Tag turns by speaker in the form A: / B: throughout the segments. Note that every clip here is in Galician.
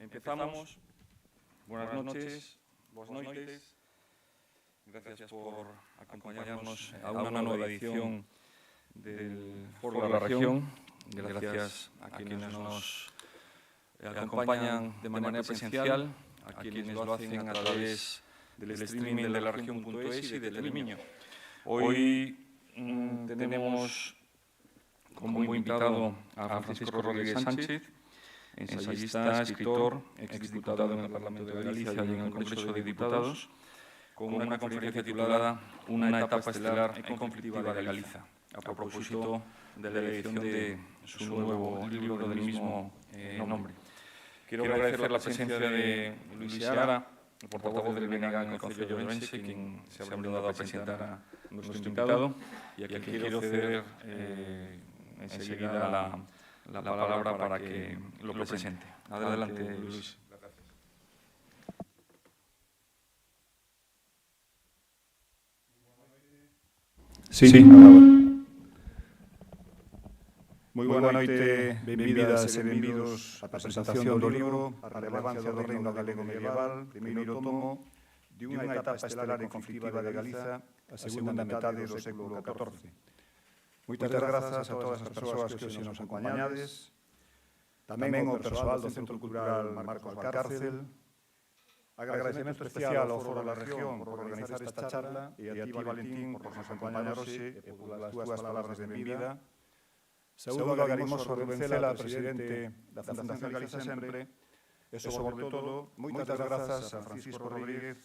A: Empezamos. Buenas noches, buenas noites. Gracias por acompañarnos a una nueva edición del Foro de la Región. Gracias a quienes nos acompañan de manera presencial, a quienes lo hacen a través del streaming de la región.es y de Telemiño. Hoy tenemos como invitado a Francisco Rodríguez Sánchez, ensayista, escritor, exdiputado en el Parlamento de Galicia y en el Congreso de Diputados, con una conferencia titulada Una etapa estelar e conflictiva de Galiza, a propósito de la edición de su nuevo libro del mismo nombre. Quiero agradecer la presencia de Luis Seara, el portavoz del BNG en el Concello de Ourense, quien se ha brindado a presentar a nuestro invitado, y a quien quiero ceder enseguida la palabra para que lo presente. Adelante, Luis.
B: Sí. Moi boa noite, benvidas e benvidos á presentación do libro A relevancia do reino galego medieval, primeiro tomo, de unha etapa estelar e conflictiva de Galiza, a segunda metade do século XIV. Moitas grazas a todas as persoas que hoxe nos acompañades, tamén ao persoal do Centro Cultural Marcos Valcárcel. Agradecemento especial ao Foro da Región por organizar esta charla e a ti, Valentín, por nos acompañar hoxe e por as túas palabras de benvida. Saúdo a Garimoso Rubencela, presidente da Fundación Galiza Sempre, e, sobre todo, moitas grazas a Francisco Rodríguez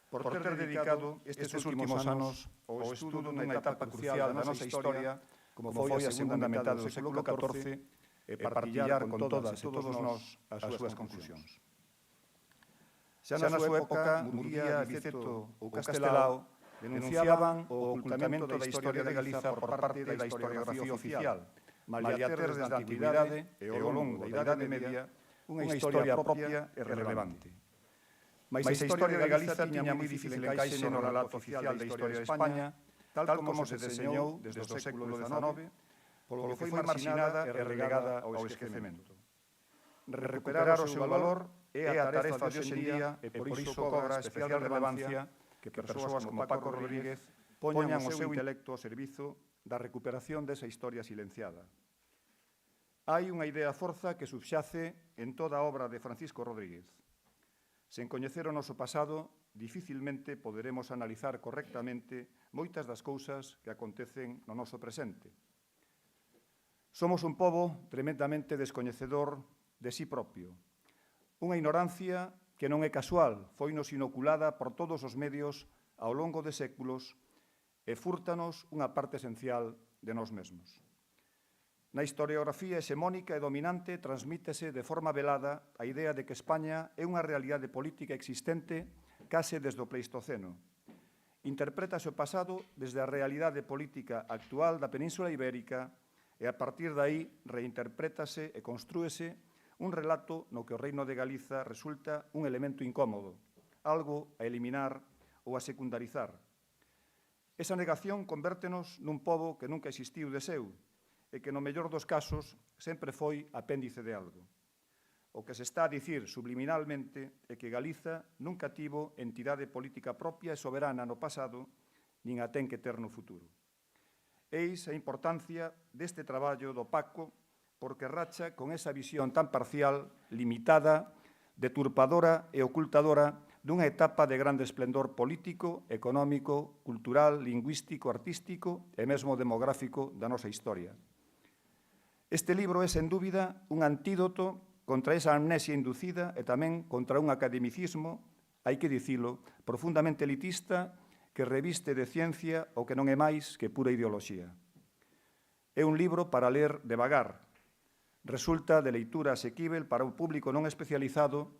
B: por ter dedicado estes últimos anos ao estudo dunha etapa crucial da nosa historia, como foi a segunda metade do século XIV, e partillar con todas e todos nós as súas conclusións. Xa na súa época, Murguía, Biceto ou Castelao denunciaban o ocultamento da historia de Galiza por parte da historiografía oficial, malia ter desde a antigüidade e ao longo da Idade Media unha historia propia e relevante. Mais a historia de Galiza tiña moi difícil encaixe no relato oficial da historia de España, tal como se deseñou desde o século XIX, polo que foi marxinada e relegada ao esquecemento. Recuperar o seu valor é a tarefa de hoxe en día e por iso cobra especial relevancia que persoas como Paco Rodríguez poñan o seu intelecto ao servizo da recuperación desa historia silenciada. Hai unha idea forza que subxace en toda a obra de Francisco Rodríguez. Sen coñecer o noso pasado, dificilmente poderemos analizar correctamente moitas das cousas que acontecen no noso presente. Somos un pobo tremendamente descoñecedor de sí propio. Unha ignorancia que non é casual, foinos inoculada por todos os medios ao longo de séculos e fúrtanos unha parte esencial de nós mesmos. Na historiografía hexemónica e dominante transmítese de forma velada a idea de que España é unha realidade política existente case desde o Pleistoceno. Interprétase o pasado desde a realidade política actual da Península Ibérica e a partir de aí reinterprétase e constrúese un relato no que o Reino de Galiza resulta un elemento incómodo, algo a eliminar ou a secundarizar. Esa negación convértenos nun pobo que nunca existiu de seu e que, no mellor dos casos, sempre foi apéndice de algo. O que se está a dicir subliminalmente é que Galiza nunca tivo entidade política propia e soberana no pasado, nin a ten que ter no futuro. Eis a importancia deste traballo do Paco, porque racha con esa visión tan parcial, limitada, deturpadora e ocultadora dunha etapa de grande esplendor político, económico, cultural, lingüístico, artístico e mesmo demográfico da nosa historia. Este libro é, sen dúbida, un antídoto contra esa amnesia inducida e tamén contra un academicismo, hai que dicilo, profundamente elitista que reviste de ciencia o que non é máis que pura ideoloxía. É un libro para ler devagar. Resulta de leitura asequível para un público non especializado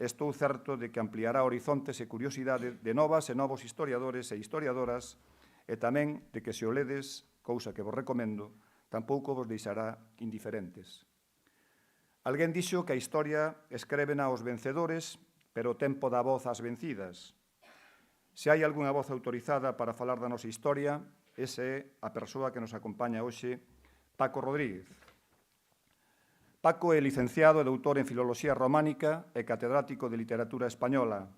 B: e estou certo de que ampliará horizontes e curiosidade de novas e novos historiadores e historiadoras e tamén de que se o ledes, cousa que vos recomendo, tampouco vos deixará indiferentes. Alguén dixo que a historia escrévena aos vencedores, pero o tempo dá voz ás vencidas. Se hai algunha voz autorizada para falar da nosa historia, esa é a persoa que nos acompaña hoxe, Paco Rodríguez. Paco é licenciado e doutor en Filoloxía Románica e catedrático de Literatura Española.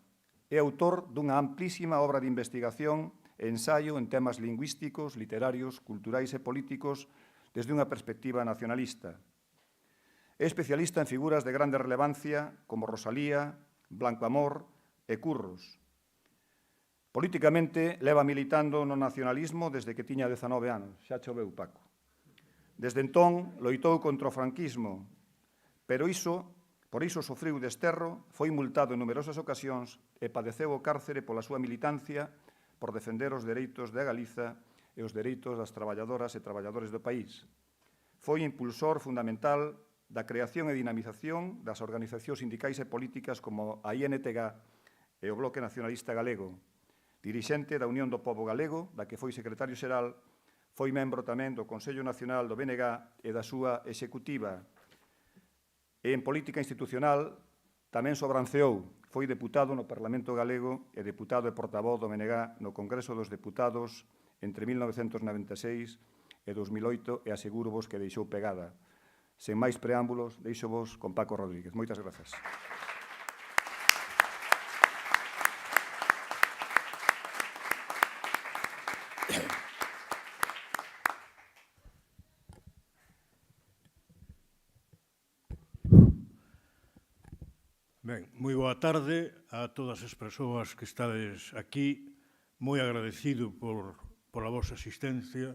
B: É autor dunha amplísima obra de investigación e ensaio en temas lingüísticos, literarios, culturais e políticos desde unha perspectiva nacionalista. É especialista en figuras de grande relevancia como Rosalía, Blanco Amor e Curros. Políticamente, leva militando no nacionalismo desde que tiña 19 anos. Xa choveu, Paco. Desde entón, loitou contra o franquismo, pero por iso sofriu desterro, foi multado en numerosas ocasións e padeceu o cárcere pola súa militancia por defender os dereitos de Galiza e os dereitos das traballadoras e traballadores do país. Foi impulsor fundamental da creación e dinamización das organizacións sindicais e políticas como a INTG e o Bloque Nacionalista Galego, dirixente da Unión do Pobo Galego, da que foi secretario xeral, foi membro tamén do Consello Nacional do BNG e da súa executiva. E en política institucional tamén sobranceou, foi deputado no Parlamento Galego e deputado e portavoz do BNG no Congreso dos Deputados entre 1996 e 2008 e aseguro-vos que deixou pegada. Sen máis preámbulos, deixo-vos con Paco Rodríguez. Moitas grazas.
C: Ben, moi boa tarde a todas as persoas que estades aquí. Moi agradecido pola vosa asistencia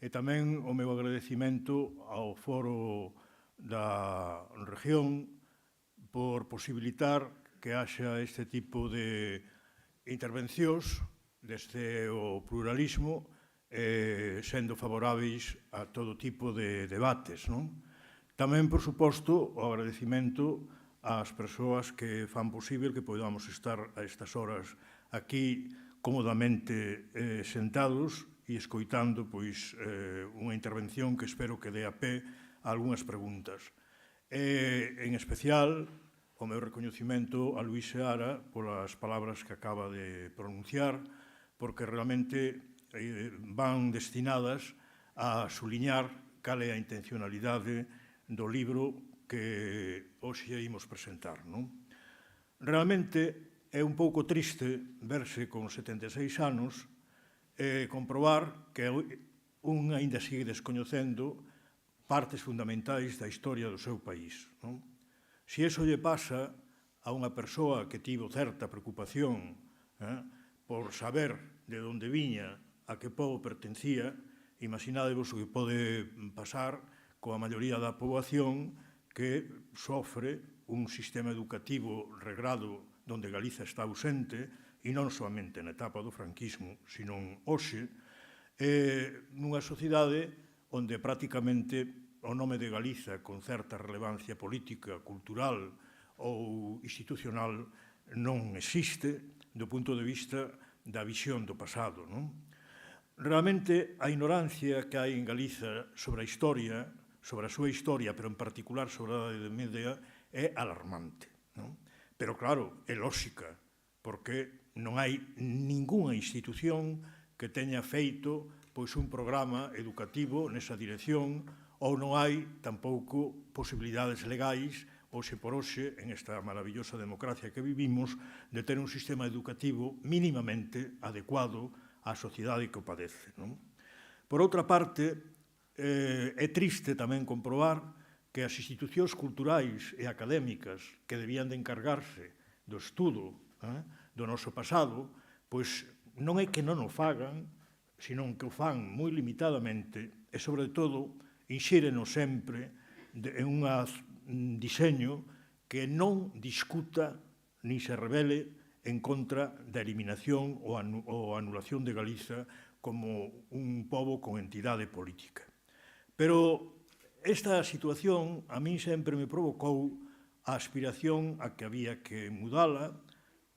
C: e tamén o meu agradecimento ao Foro da Región por posibilitar que haxa este tipo de intervencións desde o pluralismo sendo favoráveis a todo tipo de debates, non? Tamén, por suposto, o agradecimento ás persoas que fan posible que podamos estar a estas horas aquí cómodamente sentados e escoitando unha intervención que espero que dé a pé a algunhas preguntas. En especial, o meu recoñecemento a Luís Seara polas palabras que acaba de pronunciar, porque realmente van destinadas a suliñar cal é a intencionalidade do libro que hoxe imos presentar. Realmente é un pouco triste verse con 76 anos e comprobar que un aínda sigue descoñecendo partes fundamentais da historia do seu país. Se iso lle pasa a unha persoa que tivo certa preocupación por saber de onde viña, a que pobo pertencía, imaginadevos o que pode pasar coa maioría da poboación que sofre un sistema educativo regrado donde Galiza está ausente, e non somente na etapa do franquismo, sino hoxe, nunha sociedade onde prácticamente o nome de Galiza con certa relevancia política, cultural ou institucional non existe do punto de vista da visión do pasado. Realmente, a ignorancia que hai en Galiza sobre a historia, sobre a súa historia, pero en particular sobre a Idade Media, é alarmante. Pero, claro, é lóxica, porque non hai ningunha institución que teña feito un programa educativo nesa dirección, ou non hai tampouco posibilidades legais, hoxe por hoxe, en esta maravillosa democracia que vivimos, de ter un sistema educativo mínimamente adecuado á sociedade que o padece. Por outra parte, é triste tamén comprobar que as institucións culturais e académicas que debían de encargarse do estudo do noso pasado, pois non é que non o fagan, senón que o fan moi limitadamente e, sobre todo, inxírenos sempre en un diseño que non discuta ni se rebele en contra da eliminación ou anulación de Galiza como un pobo con entidade política. Pero esta situación a min sempre me provocou a aspiración a que había que mudala,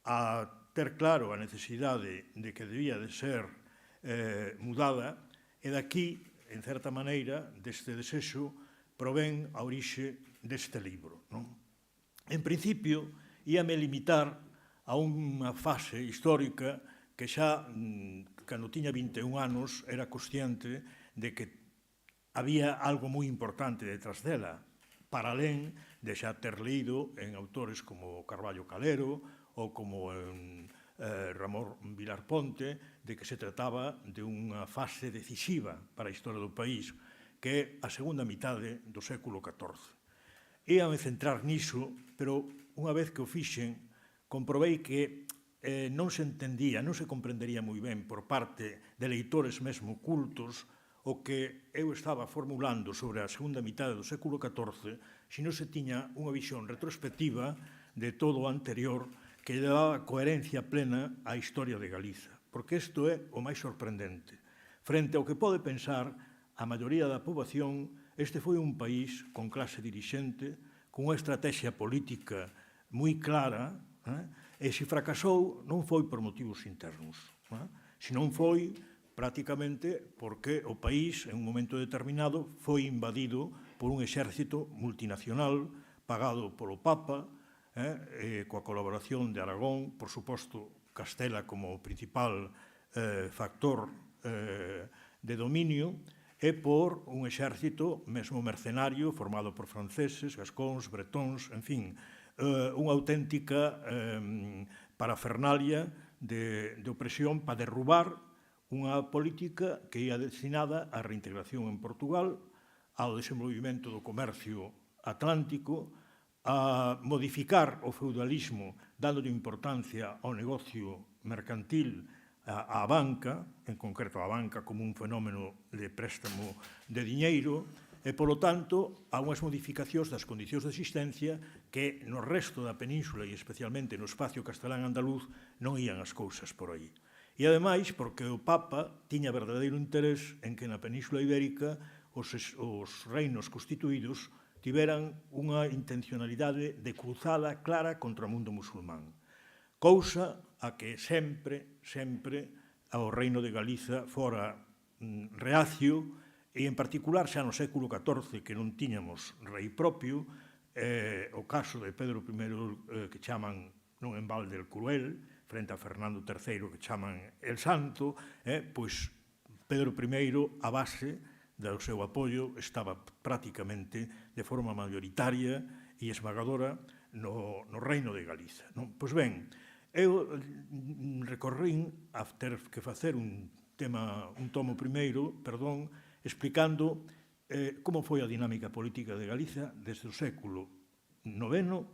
C: a ter claro a necesidade de que debía de ser mudada, e daqui, en certa maneira, deste desexo, provén a orixe deste libro. En principio, íame limitar a unha fase histórica que xa, cando tiña 21 anos, era consciente de que había algo moi importante detrás dela, para alén de xa ter leído en autores como Carballo Calero ou como en Ramón Vilar Ponte, de que se trataba de unha fase decisiva para a historia do país, que é a segunda mitade do século XIV. Íame centrar niso, pero unha vez que o fixen, comprobei que non se entendía, non se comprendería moi ben por parte de leitores mesmo cultos o que eu estaba formulando sobre a segunda mitade do século XIV, se non se tiña unha visión retrospectiva de todo o anterior que lle daba coherencia plena á historia de Galiza. Porque isto é o máis sorprendente. Frente ao que pode pensar a maioría da poboación, este foi un país con clase dirixente, con unha estrategia política moi clara, e se fracasou non foi por motivos internos, senón foi prácticamente porque o país, en un momento determinado, foi invadido por un exército multinacional pagado polo Papa, coa colaboración de Aragón, por suposto, Castela como principal factor de dominio, e por un exército mesmo mercenario formado por franceses, gascóns, bretóns, en fin, unha auténtica parafernalia de opresión para derrubar unha política que ia destinada á reintegración en Portugal, ao desenvolvimento do comercio atlántico, a modificar o feudalismo dándolle importancia ao negocio mercantil, á banca, en concreto á banca como un fenómeno de préstamo de diñeiro, e, polo tanto, a unhas modificacións das condicións de existencia que no resto da península e especialmente no espacio castelán-andaluz non ían as cousas por aí. E, ademais, porque o Papa tiña verdadeiro interés en que na península ibérica os reinos constituídos tiveran unha intencionalidade de cruzada clara contra o mundo musulmán. Cousa a que sempre ao reino de Galiza fora reacio, e en particular xa no século XIV, que non tiñamos rei propio, o caso de Pedro I, que chaman non en balde el Cruel, frente a Fernando III, que chaman el Santo, pois Pedro I, a base do seu apoio, estaba prácticamente de forma mayoritaria e esmagadora no reino de Galiza. Pois ben, eu recorrín a ter que facer un tomo primeiro, explicando como foi a dinámica política de Galiza desde o século IX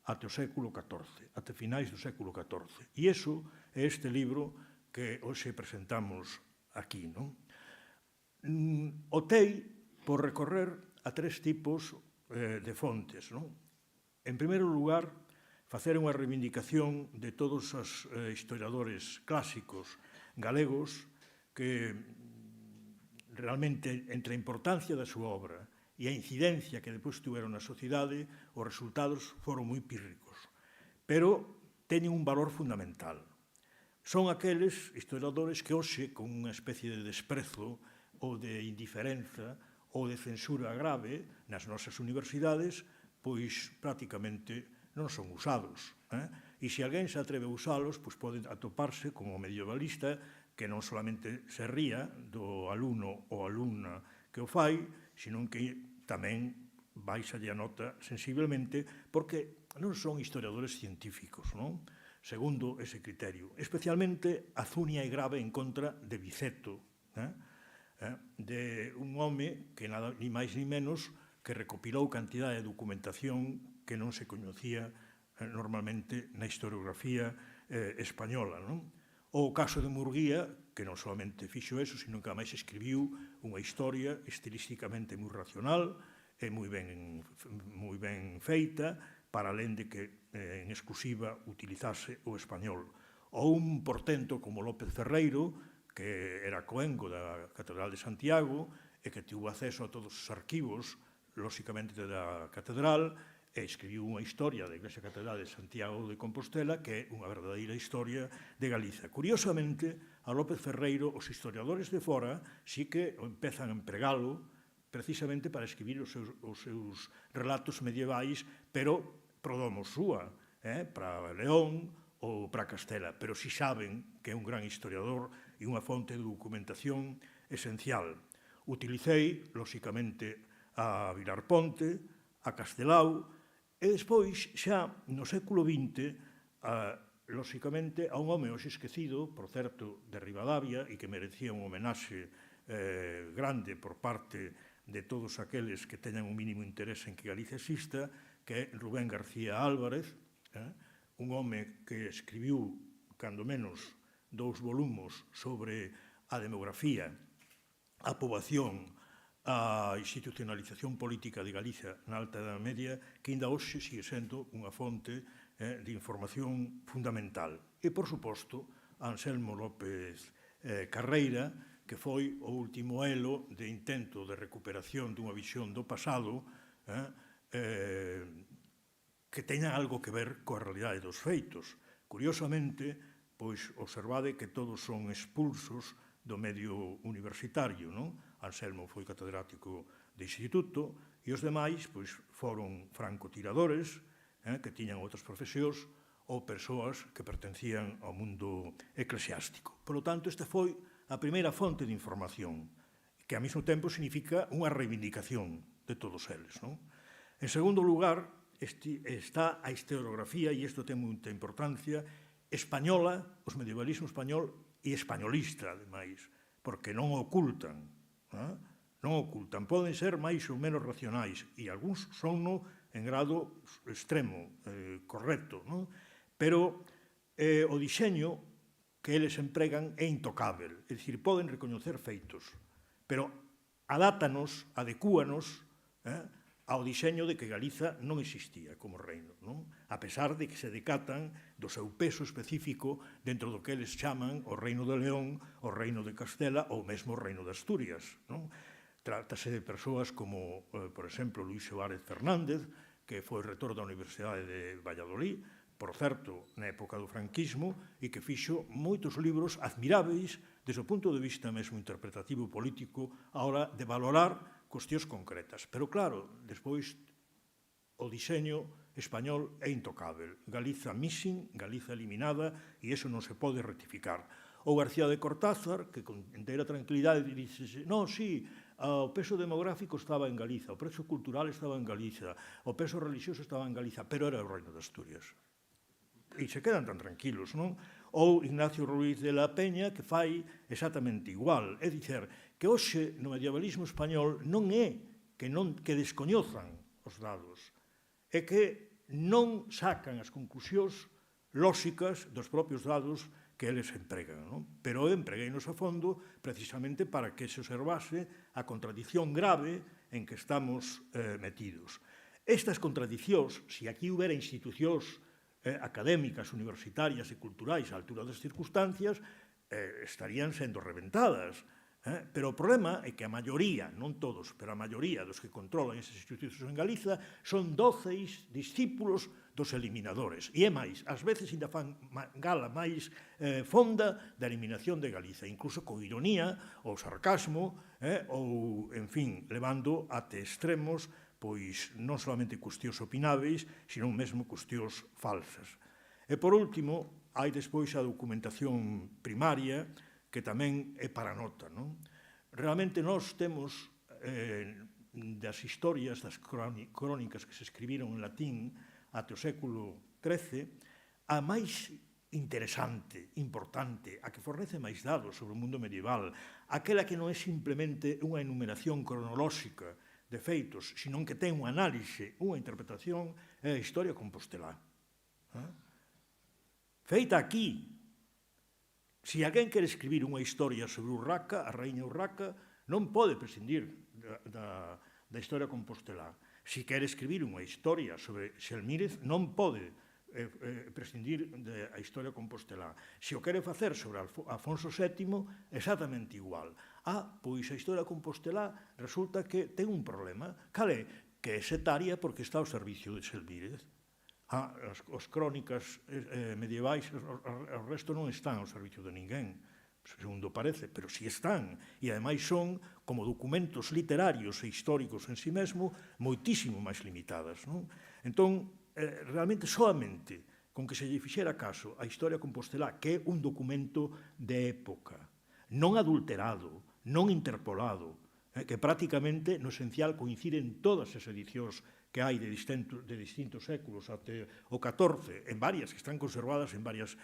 C: até o século XIV, até finais do século XIV. E iso é este libro que hoxe presentamos aquí. Optei por recorrer a tres tipos de fontes. En primeiro lugar, facer unha reivindicación de todos os historiadores clásicos galegos que realmente, entre a importancia da súa obra e a incidencia que depois tiveron na sociedade, os resultados foron moi pírricos. Pero teñen un valor fundamental. Son aqueles historiadores que hoxe, con unha especie de desprezo ou de indiferenza ou de censura grave nas nosas universidades, pois prácticamente non son usados. E se alguén se atreve a usalos, pois pode atoparse como medievalista que non solamente se ría do alumno ou alumna que o fai, senón que tamén baixa a nota sensiblemente porque non son historiadores científicos, segundo ese criterio. Especialmente azunia e grave en contra de Viceto, de un home que nada ni máis ni menos que recopilou cantidade de documentación que non se coñecía normalmente na historiografía española. O caso de Murguía, que non solamente fixo eso, sino que ademais escribiu unha historia estilísticamente moi racional e moi ben feita, para alén de que en exclusiva utilizase o español. Ou un portento como López Ferreiro, que era coengo da Catedral de Santiago e que tivo acceso a todos os arquivos, lóxicamente da Catedral, e escribiu unha historia da Iglesia Catedral de Santiago de Compostela que é unha verdadeira historia de Galiza. Curiosamente, a López Ferreiro, os historiadores de fora sí que empezan a empregalo precisamente para escribir os seus relatos medievais, pero pro domo súa, para León ou para Castela, pero si saben que é un gran historiador e unha fonte de documentación esencial. Utilicei, lóxicamente, a Vilar Ponte, a Castelao, e despois, xa no século XX, lóxicamente, a un home hoxe esquecido, por certo, de Ribadavia, e que merecía un homenaxe grande por parte de todos aqueles que teñan un mínimo interés en que Galicia exista, que é Rubén García Álvarez, un home que escribiu, cando menos, 2 volumos sobre a demografía, a poboación, a institucionalización política de Galicia na Alta Edade Media, que ainda hoxe sigue sendo unha fonte de información fundamental. E, por suposto, Anselmo López Carreira, que foi o último elo de intento de recuperación dunha visión do pasado que teña algo que ver coa realidade dos feitos. Curiosamente, pois observade que todos son expulsos do medio universitario, non? Anselmo foi catedrático de instituto e os demais pois, foron francotiradores que tiñan outras profesións ou persoas que pertencían ao mundo eclesiástico. Por lo tanto, esta foi a primeira fonte de información, que ao mesmo tempo significa unha reivindicación de todos eles. Non? En segundo lugar, está a historiografía, e isto ten moita importancia, española, o medievalismo español e españolista, ademais, porque non ocultan. Non ocultan. Poden ser máis ou menos racionais, e algúns son en grado extremo, correcto, non? Pero o diseño que eles empregan é intocável, é dicir, poden recoñecer feitos, pero adátanos, adecúanos ao diseño de que Galiza non existía como reino, non? A pesar de que se decatan do seu peso específico dentro do que eles chaman o Reino de León, o Reino de Castela ou mesmo o Reino de Asturias, non? Trátase de persoas como, por exemplo, Luís Suárez Fernández, que foi rector da Universidade de Valladolid, por certo, na época do franquismo, e que fixo moitos libros admiráveis desde o punto de vista mesmo interpretativo político a hora de valorar cuestións concretas. Pero claro, despois o diseño español é intocável. Galiza missing, Galiza eliminada, e iso non se pode rectificar. O García de Cortázar, que con inteira tranquilidade dice, non, sí, o peso demográfico estaba en Galiza, o peso cultural estaba en Galiza, o peso religioso estaba en Galiza, pero era o Reino de Asturias. E se quedan tan tranquilos, non? Ou Ignacio Ruiz de la Peña, que fai exactamente igual. É dicer, que hoxe no medievalismo español non é que descoñozan os dados, é que non sacan as conclusións lóxicas dos propios dados que eles empregan, non? Pero empregueinos a fondo precisamente para que se observase a contradición grave en que estamos metidos. Estas contradicións, se aquí houbera institucións académicas, universitarias e culturais á altura das circunstancias, estarían sendo reventadas. Pero o problema é que a maioría, non todos, pero a maioría dos que controlan esas institucións en Galiza son 12 discípulos dos eliminadores. E é máis, ás veces ainda fan gala máis fonda da eliminación de Galiza, incluso con ironía ou sarcasmo, ou, en fin, levando até extremos pois non solamente cuestións opináveis, sino mesmo cuestións falsas. E, por último, hai despois a documentación primaria, que tamén é para nota, non? Realmente nós temos das historias, das crónicas que se escribiron en latín até o século XIII, a máis interesante, importante, a que fornece máis dados sobre o mundo medieval, aquela que non é simplemente unha enumeración cronolóxica de feitos, senón que ten unha análise, unha interpretación, é a historia compostelá. Feita aquí, se alguén quere escribir unha historia sobre Urraca, a raíña Urraca, non pode prescindir da historia compostelá. Se quere escribir unha historia sobre Xelmírez, non pode prescindir da historia compostelá. Se o quere facer sobre Afonso VII, exactamente igual. Pois a historia compostelá resulta que ten un problema. Cal é? Que é sectaria porque está ao servicio de Xelmírez. As crónicas medievais, o resto non están ao servicio de ninguén, segundo parece, pero si están, e ademais son, como documentos literarios e históricos en si mesmo, moitísimo máis limitadas. Entón, realmente, solamente con que se lle fixera caso a historia compostelá, que é un documento de época, non adulterado, non interpolado, que prácticamente no esencial coinciden todas as edicións que hai de distintos séculos até o XIV, en varias, que están conservadas en varios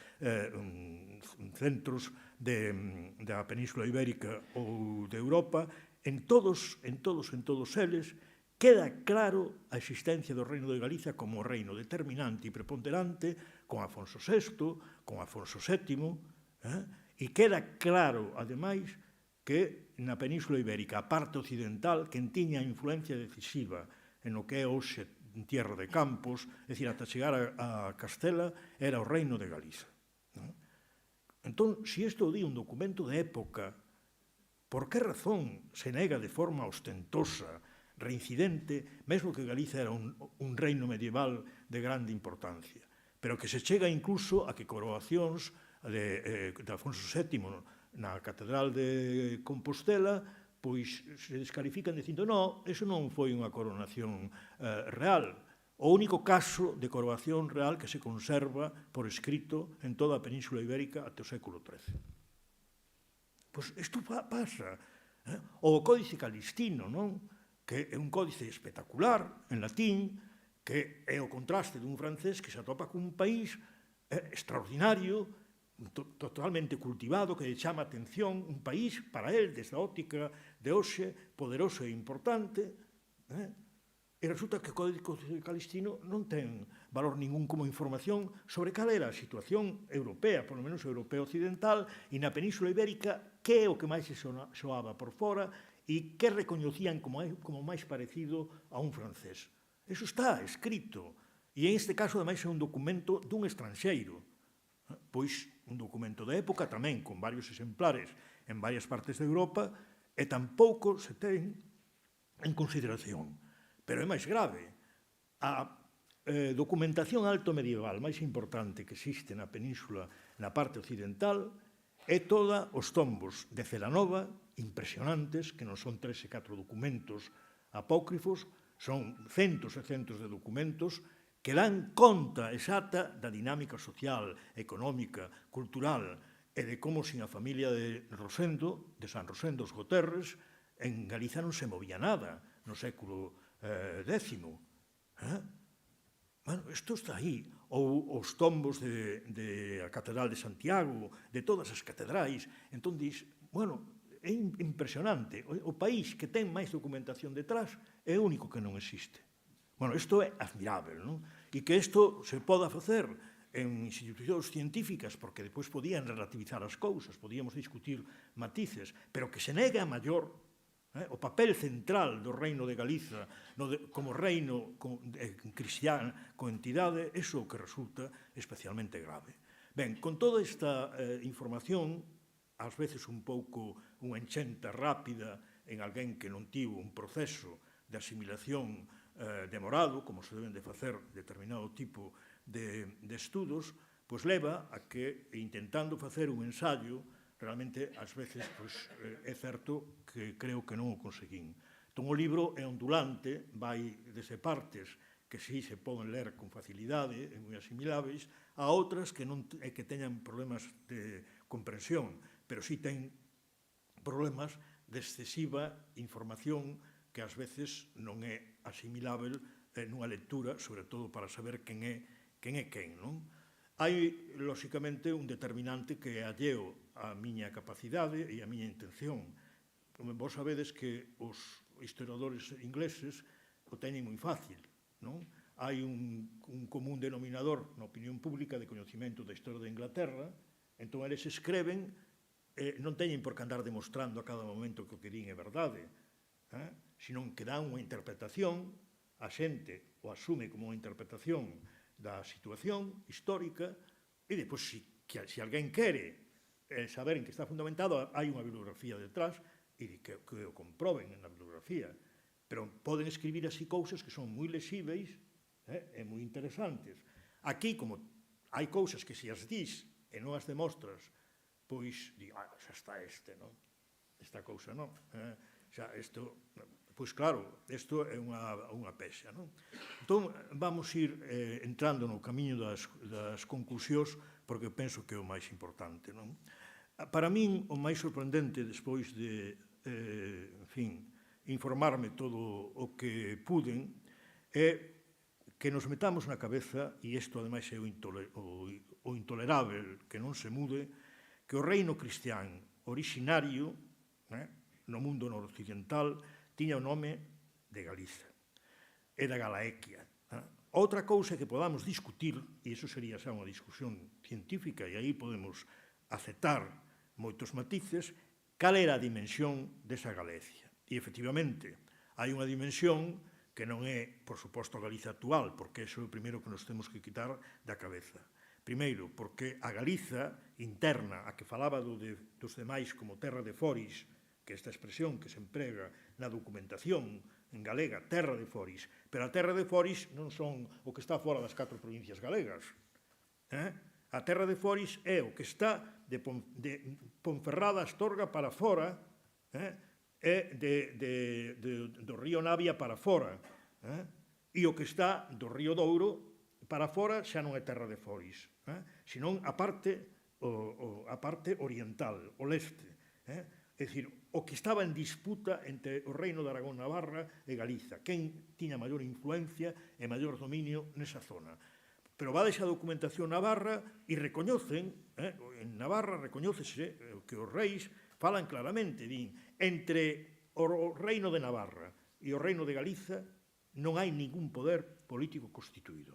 C: centros da Península Ibérica ou de Europa, en todos eles, queda claro a existencia do Reino de Galicia como reino determinante e preponderante con Afonso VI, con Afonso VII, e queda claro, ademais, que na Península Ibérica, a parte occidental, quen tiña influencia decisiva en o que é hoxe Tierra de Campos, é dicir, ata chegar a Castela, era o Reino de Galiza. Entón, se isto o di un documento de época, por que razón se nega de forma ostentosa, reincidente, mesmo que Galiza era un reino medieval de grande importancia, pero que se chega incluso a que coroacións de Afonso VII na Catedral de Compostela pois se descalifican dicindo no, eso non foi unha coronación real. O único caso de coroación real que se conserva por escrito en toda a Península Ibérica até o século XIII. Pois isto pasa. O Códice Calistino, non? Que é un códice espectacular, en latín, que é o contraste dun francés que se atopa cun país extraordinario, totalmente cultivado, que lle chama a atención, un país para él, desde a óptica de hoxe, poderoso e importante, e resulta que o Códice Calistino non ten valor ningún como información sobre cal era a situación europea, polo menos europea occidental, e na Península Ibérica, que é o que máis se soaba por fora e que recoñecían como máis parecido a un francés. Eso está escrito, e en este caso, ademais, é un documento dun estranxeiro, pois un documento de época tamén con varios exemplares en varias partes de Europa e tampouco se ten en consideración. Pero é máis grave. A documentación alto medieval máis importante que existe na península, na parte occidental, é toda os tombos de Celanova, impresionantes, que non son 3 e 4 documentos apócrifos, son centos e centos de documentos que dan conta exata da dinámica social, económica, cultural e de como sin a familia de Rosendo, de San Rosendo os Goterres, en Galiza non se movía nada no século X. Bueno, isto está aí. Ou os tombos da Catedral de Santiago, de todas as catedrais. Entón, dis, bueno, é impresionante. O país que ten máis documentación detrás é o único que non existe. Bueno, isto é admirável, non? E que isto se poda facer en institucións científicas, porque depois podían relativizar as cousas, podíamos discutir matices, pero que se nega a maior o papel central do Reino de Galiza como reino cristián, con entidade, iso que resulta especialmente grave. Ben, con toda esta información, ás veces un pouco unha enchenta rápida en alguén que non tivo un proceso de asimilación demorado, como se deben de facer determinado tipo de estudos, pois leva a que, intentando facer un ensayo, realmente, ás veces, é certo que creo que non o conseguín. Entón, o libro é ondulante, vai desde partes que sí se poden ler con facilidade, moi asimiláveis, a outras que non é que teñan problemas de comprensión, pero sí ten problemas de excesiva información que ás veces non é asimilável nunha lectura, sobre todo para saber quen é quen, non? Hai, lóxicamente, un determinante que é alleo á miña capacidade e á miña intención. Vos sabedes que os historiadores ingleses o teñen moi fácil, non? Hai un común denominador na opinión pública de coñecimento da historia de Inglaterra, entón eles escreven, non teñen por que andar demostrando a cada momento que o que din é verdade, senón que dan unha interpretación, a xente o asume como unha interpretación da situación histórica, e depois, se alguén quere saber en que está fundamentado, hai unha bibliografía detrás, e que o comproben na bibliografía. Pero poden escribir así cousas que son moi lesíveis e moi interesantes. Aquí, como hai cousas que se as dís e non as demostras, pois, xa está non? Esta cousa non. Xa, isto, pois claro, isto é unha pexa, non? Entón, vamos ir entrando no camiño das conclusións, porque penso que é o máis importante, non? Para min, o máis sorprendente, despois de, en fin, informarme todo o que puden, é que nos metamos na cabeza, e isto ademais é o intolerável que non se mude, que o reino cristián originario no mundo noroccidental tiña o nome de Galiza e da Galaequia. Outra cousa que podamos discutir, e iso sería xa unha discusión científica, e aí podemos aceptar moitos matices, cal era a dimensión desa Galicia. E, efectivamente, hai unha dimensión que non é, por suposto, a Galiza actual, porque iso é o primeiro que nos temos que quitar da cabeza. Primeiro, porque a Galiza interna, a que falaba dos demais como terra de foris, que esta expresión que se emprega na documentación en galega, terra de foris, pero a terra de foris non son o que está fora das 4 provincias galegas. A terra de foris é o que está de Ponferrada, Astorga para fora, é do río Navia para fora, e o que está do río Douro para fora xa non é terra de foris, senón a parte oriental, o leste. É dicir, o que estaba en disputa entre o reino de Aragón, Navarra e Galiza, quen tiña maior influencia e maior dominio nesa zona. Pero vades a documentación navarra e recoñecen, en Navarra recoñécese que os reis falan claramente, din, entre o reino de Navarra e o reino de Galiza non hai ningún poder político constituído.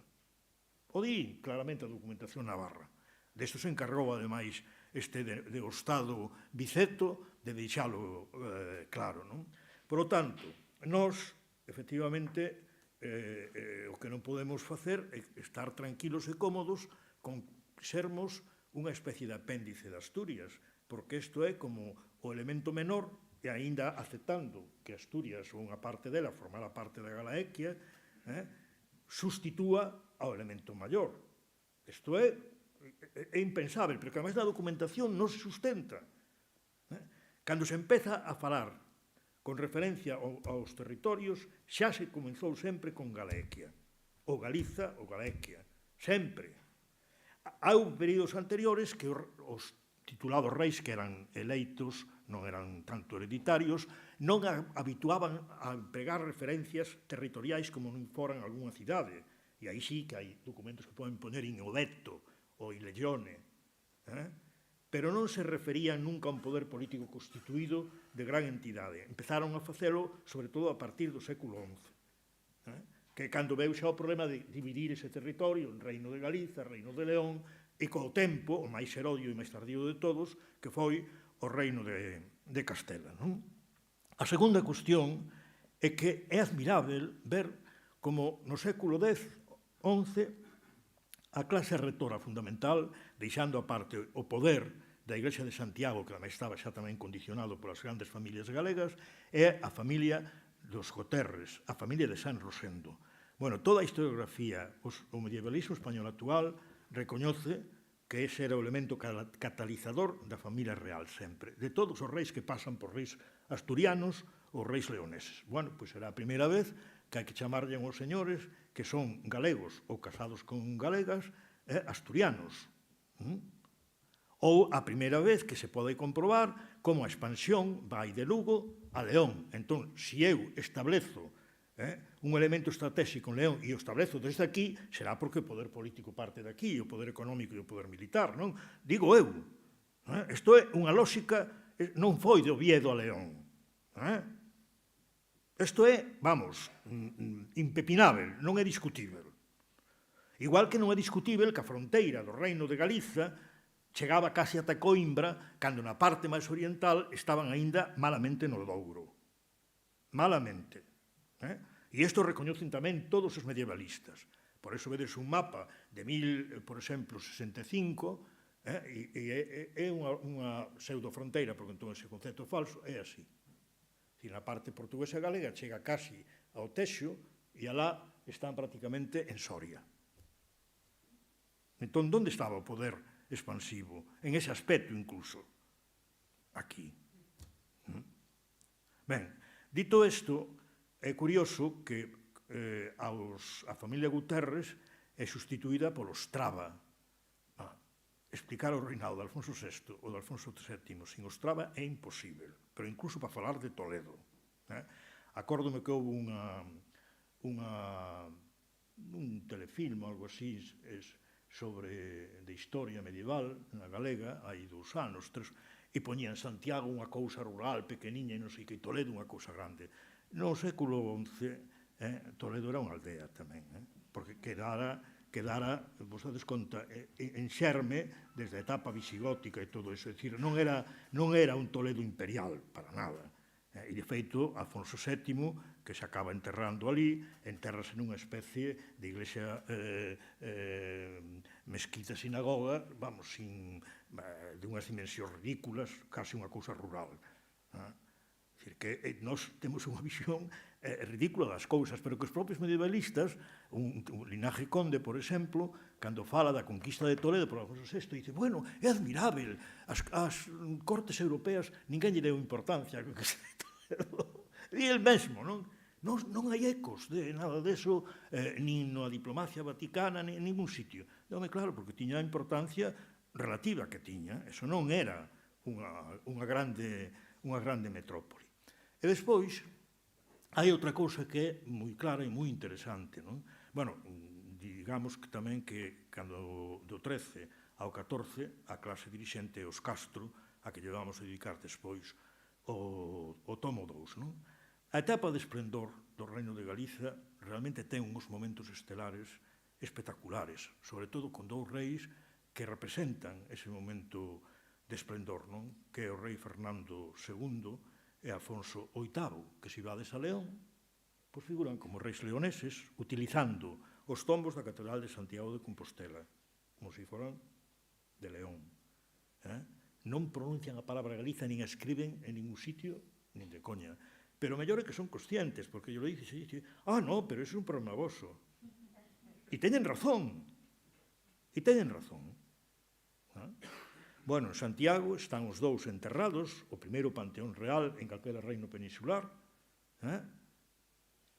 C: O di claramente a documentación navarra. Desto se encargou, ademais, de o Estado Biceto de deixalo claro. Por lo tanto, nós, efectivamente, o que non podemos facer é estar tranquilos e cómodos con sermos unha especie de apéndice de Asturias, porque isto é como o elemento menor, e aínda aceptando que Asturias ou unha parte dela formara parte da Galaequia, sustitúa ao elemento maior. Isto é impensável, porque además da documentación non se sustenta. Cando se empeza a falar con referencia aos territorios, xa se comenzou sempre con Galaequia, ou Galiza ou Galaequia, sempre. Hai períodos anteriores que os titulados reis que eran eleitos, non eran tanto hereditarios, non habituaban a empregar referencias territoriais como non foran algunha cidade. E aí sí que hai documentos que poden poner in Ovetto ou in Legione. Pero non se referían nunca a un poder político constituído de gran entidade. Empezaron a facelo, sobre todo, a partir do século XI. Que cando veu xa o problema de dividir ese territorio en Reino de Galiza, Reino de León, e co tempo, o máis herodio e máis tardío de todos, que foi o Reino de Castela. A segunda cuestión é que é admirável ver como no século X, XI, a clase rectora fundamental, deixando aparte o poder da Igrexa de Santiago, que tamén estaba xa tamén condicionado polas grandes familias galegas, é a familia dos Goterres, a familia de San Rosendo. Bueno, toda a historiografía, o medievalismo español actual, recoñece que ese era o elemento catalizador da familia real sempre, de todos os reis que pasan por reis asturianos ou reis leoneses. Bueno, pois será a primeira vez que hai que chamarlle aos señores que son galegos ou casados con galegas asturianos. Ou a primeira vez que se pode comprobar como a expansión vai de Lugo a León. Entón, se eu establezo un elemento estratégico en León e o establezo desde aquí, será porque o poder político parte de aquí, o poder económico e o poder militar, non? Digo eu. Isto é unha lógica, non foi de Oviedo a León. Isto é, vamos, impepinável, non é discutível. Igual que non é discutível que a fronteira do Reino de Galiza chegaba casi ata Coimbra, cando na parte máis oriental estaban aínda malamente no Douro. Malamente. E isto recoñecen tamén todos os medievalistas. Por eso vedes un mapa de 1065, e é unha pseudofronteira, porque entón ese concepto falso é así. Na parte portuguesa galega chega casi ao Texo e alá están prácticamente en Soria. Entón, onde estaba o poder expansivo? En ese aspecto, incluso. Aquí. Ben, dito isto, é curioso que a familia Guterres é sustituída polo Straba. Explicar o reinado de Alfonso VI ou de Alfonso VII sin o Straba é imposible, pero incluso para falar de Toledo. Acórdome que houve un telefilm, algo así, de historia medieval na galega, hai 2 anos, 3, e poñían Santiago unha cousa rural, pequeniña, e non sei que, Toledo unha cousa grande. No século XI, Toledo era unha aldea tamén, porque quedara, vos dades conta, en xerme desde a etapa visigótica e todo eso, é dicir, non era un Toledo imperial, para nada. E, de feito, Afonso VII, que se acaba enterrando ali, entérrase nunha especie de iglesia mesquita sinagoga, vamos, de unhas dimensións ridículas, case unha cousa rural. É dicir, que nós temos unha visión ridícula das cousas, pero que os propios medievalistas, un Linaje Conde, por exemplo, cando fala da conquista de Toledo por Alfonso VI, dice, bueno, é admirável, as cortes europeas ninguén lle deu importancia á conquista de Toledo. E el mesmo, non? Non hai ecos de nada deso, nin na diplomacia vaticana, nin en ningún sitio. Non é claro, porque tiña a importancia relativa que tiña. Eso non era unha grande metrópoli. E despois, hai outra cousa que é moi clara e moi interesante, non? Bueno, digamos que tamén que cando do 13 ao 14 a clase dirixente os Castro, a que lle vamos a dedicar despois o tomo 2, non? A etapa de esplendor do Reino de Galiza realmente ten uns momentos estelares espectaculares, sobre todo con 2 reis que representan ese momento de esplendor, non? Que é o rei Fernando II e Afonso VIII, que se vades a León, pois figuran como reis leoneses, utilizando os tombos da Catedral de Santiago de Compostela, como se foran de León. Non pronuncian a palabra Galiza, nin a escriben en ningún sitio, nin de coña. Pero o mellor é que son conscientes, porque yo lo dice, no, pero eso é un problema voso. E teñen razón. Bueno, en Santiago están os 2 enterrados, o primeiro panteón real en calquera reino peninsular.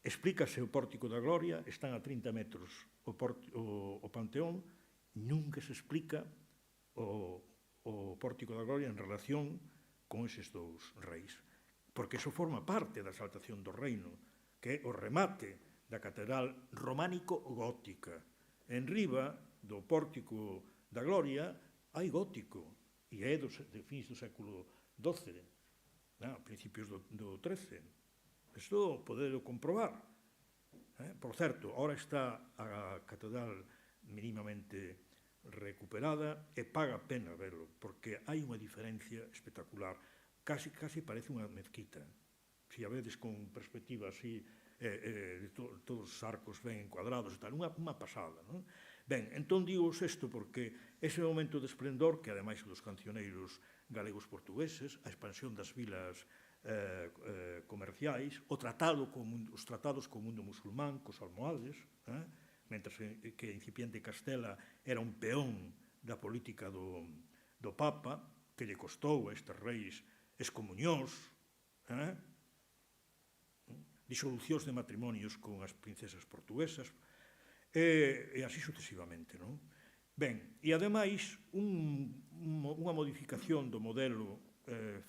C: Explícase o Pórtico da Gloria, están a 30 metros o panteón, nunca se explica o Pórtico da Gloria en relación con eses 2 reis. Porque iso forma parte da exaltación do reino, que é o remate da catedral románico-gótica. En riba do Pórtico da Gloria hai gótico, e é de fins do século XII, a principios do XIII. Isto podedo comprobar. Por certo, ahora está a catedral minimamente recuperada e paga pena verlo, porque hai unha diferencia espectacular. Casi parece unha mezquita. Se a vedes con perspectiva así, todos os arcos ben encuadrados e tal, unha pasada, non? Ben, entón digo isto porque ese momento de esplendor, que ademais dos cancioneiros galegos portugueses, a expansión das vilas comerciais, os tratados co mundo musulmán, cos almohades, mentre que incipiente Castela era un peón da política do Papa, que lle costou a estes reis excomunións, disolucións de matrimonios con as princesas portuguesas, e así sucesivamente, non? Ben, e ademais, unha modificación do modelo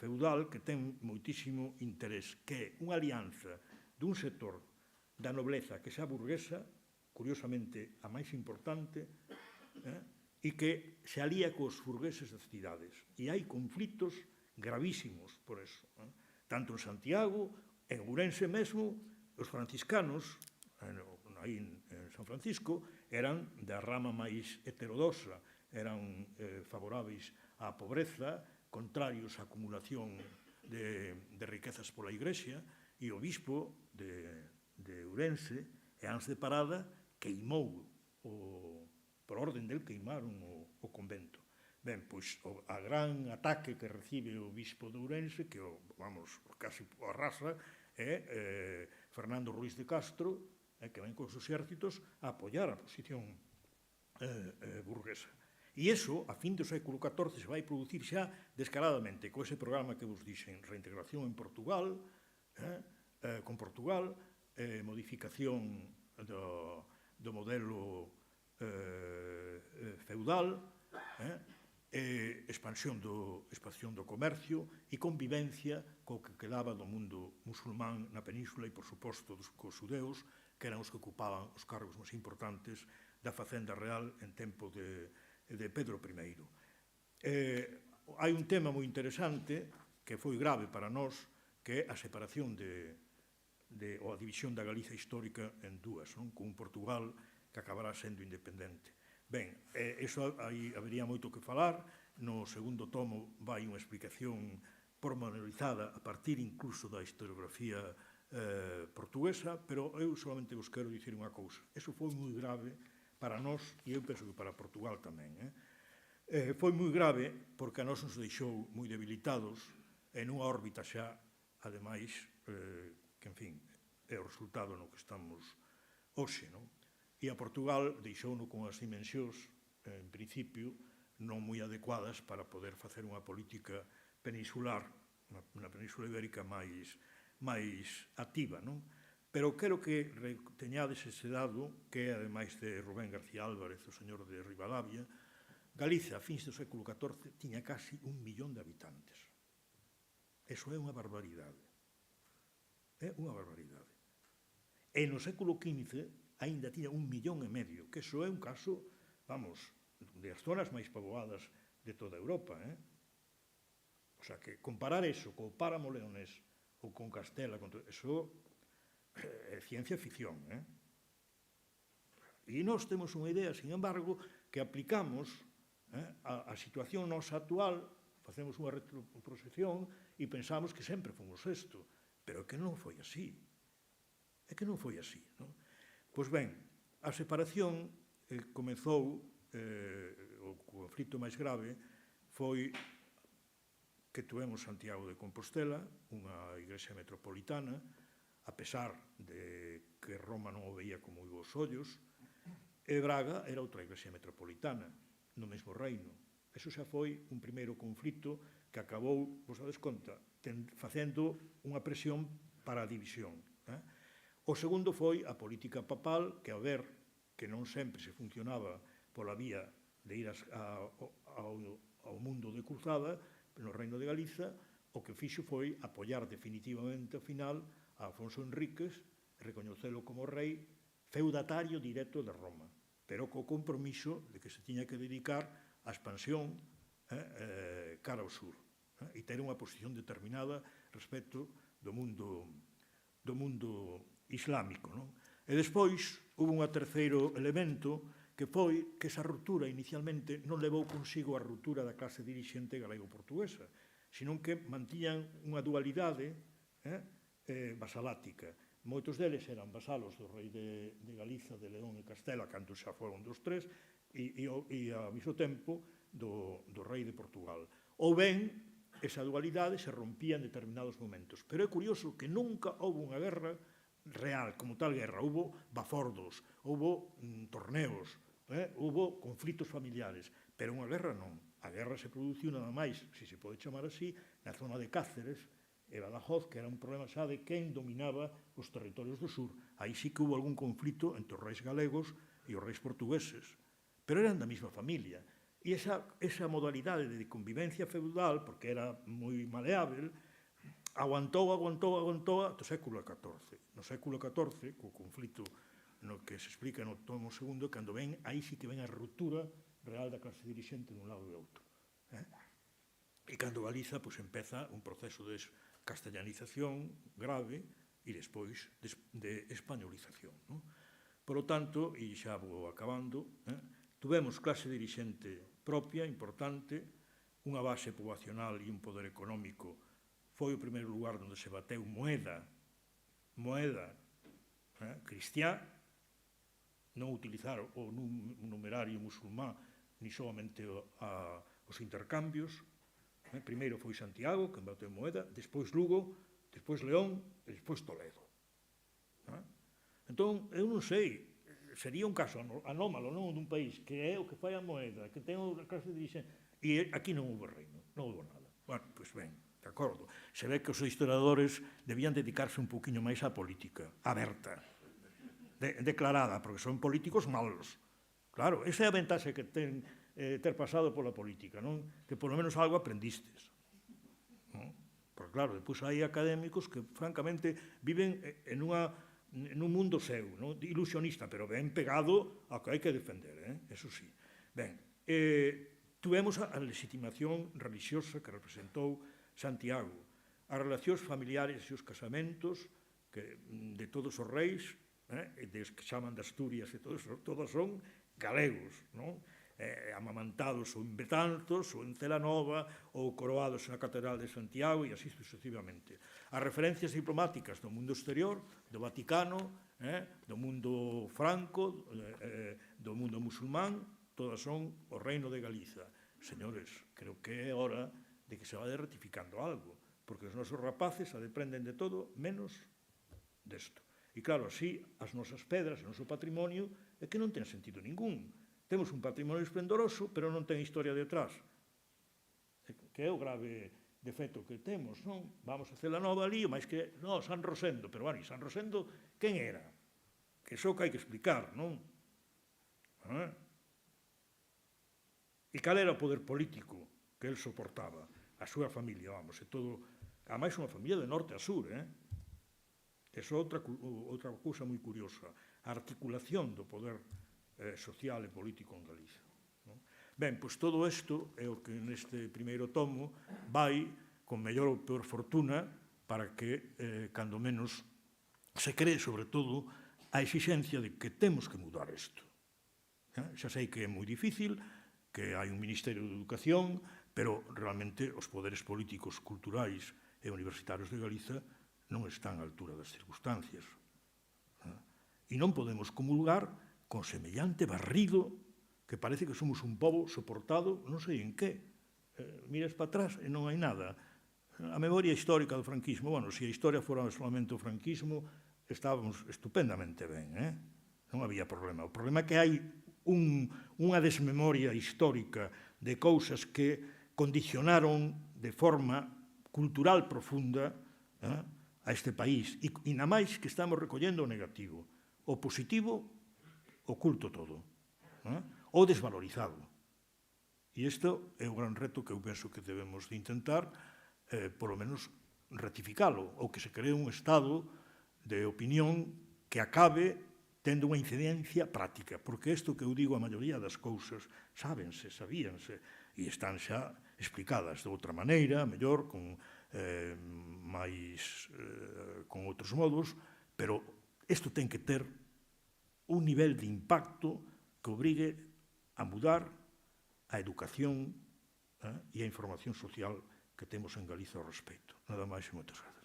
C: feudal que ten moitísimo interés, que é unha alianza dun sector da nobleza que xa burguesa, curiosamente a máis importante, e que se alía cos burgueses das cidades. E hai conflitos gravísimos por eso. Tanto en Santiago, en Ourense mesmo, os franciscanos, aí en San Francisco, eran da rama máis heterodoxa, eran favoráveis á pobreza, contrarios á acumulación de riquezas pola Igrexa, e o bispo de Ourense, e ans de parada, queimou, por orden del queimaron o convento. Ben, pois, a gran ataque que recibe o bispo de Ourense, que, casi o arrasa, é Fernando Ruiz de Castro, que ven cos exércitos a apoiar a posición burguesa. E iso, a fin do século XIV, se vai producir xa descaradamente, co ese programa que vos dixen, reintegración en Portugal, con Portugal, modificación do modelo feudal, expansión do comercio e convivencia co que quedaba do mundo musulmán na península e, por suposto, cos xudeus, que eran os que ocupaban os cargos máis importantes da Facenda Real en tempo de Pedro I. Hai un tema moi interesante que foi grave para nós, que é a separación ou a división da Galiza histórica en dúas, con Portugal que acabará sendo independente. Ben, iso aí habería moito que falar. No segundo tomo vai unha explicación pormenorizada a partir incluso da historiografía portuguesa, pero eu solamente vos quero dicir unha cousa. Eso foi moi grave para nós e eu penso que para Portugal tamén. Foi moi grave porque a nós nos deixou moi debilitados en unha órbita xa, ademais, que, en fin, é o resultado no que estamos hoxe, non? E a Portugal deixouno con as dimensións, en principio, non moi adecuadas para poder facer unha política peninsular, na Península Ibérica máis activa, non? Pero quero que teñades ese dado, que é, ademais de Rubén García Álvarez, o señor de Ribadavia, Galiza, a fins do século XIV, tiña casi 1 millón de habitantes. Eso é unha barbaridade. É unha barbaridade. E no século XV aínda tiña 1,5 millón, que eso é un caso, vamos, das zonas máis poboadas de toda Europa. O sea, que comparar eso co páramo leonés ou con Castela, eso é ciencia ficción. E nós temos unha idea, sin embargo, que aplicamos a situación nosa actual, facemos unha retroproxección e pensamos que sempre fomos isto, pero é que non foi así. É que non foi así. Pois ben, a separación comezou, o conflito máis grave foi que tuvemos Santiago de Compostela, unha igrexa metropolitana, a pesar de que Roma non o veía como os ollos, e Braga era outra igrexa metropolitana, no mesmo reino. Eso xa foi un primeiro conflito que acabou, vos dades conta, facendo unha presión para a división. O segundo foi a política papal, que, a ver, que non sempre se funcionaba pola vía de ir ao mundo de cruzada, no Reino de Galiza, o que fixo foi apoiar definitivamente, ao final, a Afonso Henriques, recoñecelo como rei feudatario directo de Roma, pero co compromiso de que se tiña que dedicar á expansión cara ao sur, e ter unha posición determinada respecto do mundo islámico. E despois, houve un terceiro elemento, que foi que esa ruptura inicialmente non levou consigo a ruptura da clase dirixente galego-portuguesa, senón que mantiñan unha dualidade vasalática. Moitos deles eran vasalos do rei de Galiza, de León e Castela, cando xa foron dos tres, e ao mesmo tempo do rei de Portugal. Ou ben, esa dualidade se rompía en determinados momentos. Pero é curioso que nunca houve unha guerra real, como tal guerra. Houve bafordos, houve torneos, houve conflitos familiares, pero unha guerra non. A guerra se produciu nada máis, se se pode chamar así, na zona de Cáceres e Badajoz, que era un problema xa de quen dominaba os territorios do sur. Aí sí que houve algún conflito entre os reis galegos e os reis portugueses, pero eran da mesma familia. E esa modalidade de convivencia feudal, porque era moi maleável, aguantou ata o século XIV. No século XIV, co conflito no que se explica no tomo segundo, cando ven, aí sí que ven a ruptura real da clase dirixente dun lado e outro. E cando Galiza, pois, empeza un proceso de castellanización grave e despois de españolización. Por lo tanto, e xa vou acabando, tuvemos clase dirixente propia, importante, unha base poboacional e un poder económico. Foi o primeiro lugar onde se bateu moeda cristiá, non utilizar o numerario musulmán ni solamente os intercambios. Primeiro foi Santiago, que bateu moeda, despois Lugo, despois León e despois Toledo. Entón, eu non sei, sería un caso anómalo, non, dun país que é o que fai a moeda, que ten a clase dirixente, e aquí non houve reino, non houve nada. Bueno, pois ben, de acordo. Se ve que os historiadores debían dedicarse un poquinho máis á política, aberta, declarada, porque son políticos malos. Claro, esa é a ventaxe que ten ter pasado pola política, non? Que polo menos algo aprendistes. Porque claro, depois hai académicos que francamente viven en unha nun mundo seu, ilusionista, pero ben pegado ao que hai que defender, eso sí. Ben, tuvemos a legitimación religiosa que representou Santiago, as relacións familiares e os casamentos de todos os reis, des que chaman de Asturias e todos son galegos, amamantados ou en Betanzos, ou en Celanova, ou coroados na Catedral de Santiago, e así sucesivamente. As referencias diplomáticas do mundo exterior, do Vaticano, do mundo franco, do mundo musulmán, todas son o Reino de Galiza. Señores, creo que é hora de que se vaya ratificando algo, porque os nosos rapaces aprenden de todo menos desto. E claro, así, as nosas pedras, o noso patrimonio, é que non ten sentido ningún. Temos un patrimonio esplendoroso, pero non ten historia detrás. Que é o grave defecto que temos, non? Vamos a Celanova ali, máis que, non, San Rosendo, pero, bueno, e San Rosendo, quen era? Que iso que hai que explicar, non? E cal era o poder político que el soportaba? A súa familia, vamos, e todo... A máis unha familia de norte a sur, Esa é outra cousa moi curiosa, a articulación do poder social e político en Galiza. Ben, pois todo isto é o que neste primeiro tomo vai con mellor ou peor fortuna para que, cando menos, se cree, sobre todo, a exixencia de que temos que mudar isto. Xa sei que é moi difícil, que hai un Ministerio de Educación, pero realmente os poderes políticos, culturais e universitarios de Galiza non están á altura das circunstancias. E non podemos comulgar con semellante barrido que parece que somos un pobo soportado non sei en que. Miras para atrás e non hai nada. A memoria histórica do franquismo, bueno, se a historia fora solamente o franquismo, estábamos estupendamente ben, non había problema. O problema é que hai unha desmemoria histórica de cousas que condicionaron de forma cultural profunda a este país, e na máis que estamos recollendo o negativo. O positivo, oculto todo, o desvalorizado. E isto é o gran reto que eu penso que debemos de intentar, polo menos, ratificalo, ou que se cree un estado de opinión que acabe tendo unha incidencia práctica, porque isto que eu digo, a maioría das cousas sábense, sabíanse, e están xa explicadas de outra maneira, mellor, con outros modos, pero isto ten que ter un nivel de impacto que obrigue a mudar a educación e a información social que temos en Galiza ao respecto. Nada máis e moitas grazas.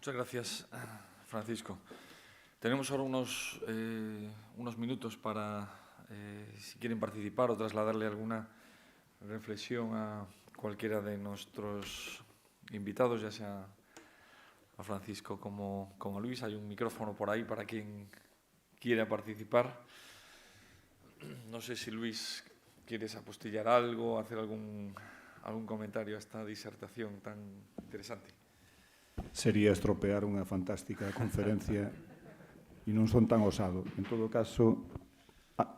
A: Muchas gracias, Francisco. Tenemos ahora unos minutos para, si quieren participar o trasladarle alguna reflexión a cualquiera de nuestros invitados, ya sea a Francisco como a Luis. Hay un micrófono por ahí para quien quiera participar. No sé si Luis quieres apostillar algo, hacer algún comentario a esta disertación tan interesante.
B: Sería estropear unha fantástica conferencia e non son tan osado. En todo caso,